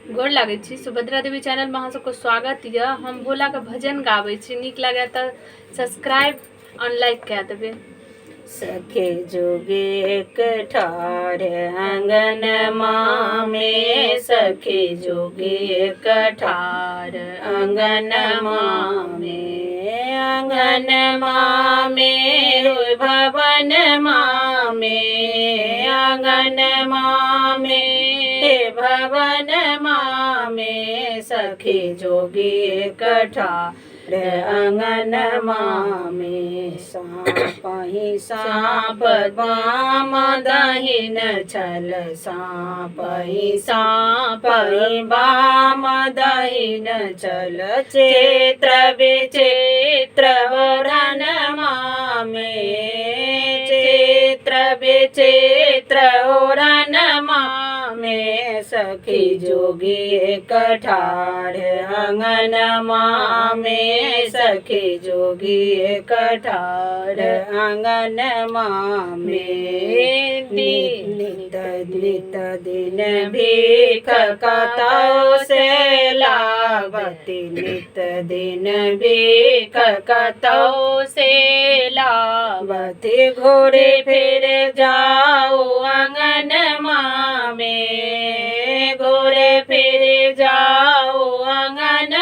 गोर लागै छी। सुभद्रा देवी चैनल में अहाँ सबको स्वागत यऽ। हम भोला के भजन गाबै छी, नीक लागे तऽ सब्सक्राइब और लाइक कए देबै। सखे जोगे एक ठार आंगन में, सखे जोगे एक ठार आंगन में, आंगन में भवन में, आंगन में भवन में, सखे जोगे एक ठार आंगन में, सांप ही सांप बाम दहिन छल, सांप ही सांप बाम दहिन छल, चैत्र विचित्र ओरन में, चैत्र विचित्र ओरन में, सखी जोगी एक ठार आंगन में, सखी जोगी एक ठार आंगन में, नित नित दिन भीख कतौ से लावती, नित दिन भीख कतौ से लावती, घोड़े फिर जाओ आंगन में, घोड़े फिर जाओ आंगन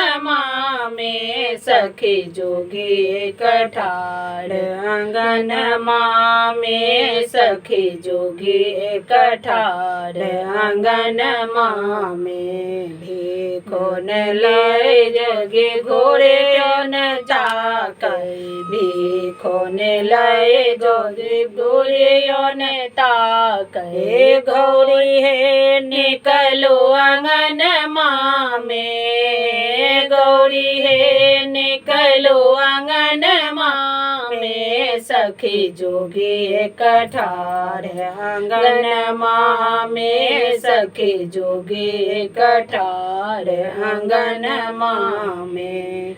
में, सखी जोगी एक ठार आंगन में, सखी जोगी एक ठार आंगन में, भीखो न लय जोगी घोड़े न जाकर, भीखो न लय जोगी घोड़े न ताकर, घोड़ी है निकलो आंगन में, गौरी है निकलो आंगन में, सखी जोगी एक ठार आंगन में, सखी जोगी एक ठार आंगन में,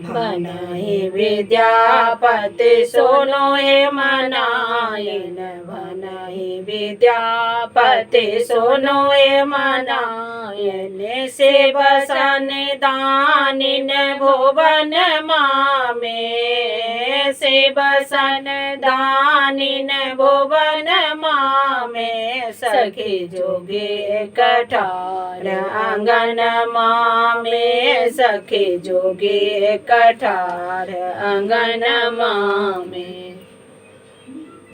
बनाई विद्यापति सोनो हे मनायन, बनाई विद्यापति सोनो हे मनायन, से बसन दानिन भुवन में, से बसन दानिन भुवन में, सखी जोगी एक ठार आंगन में, सखी जोगी एक ठार आंगन में।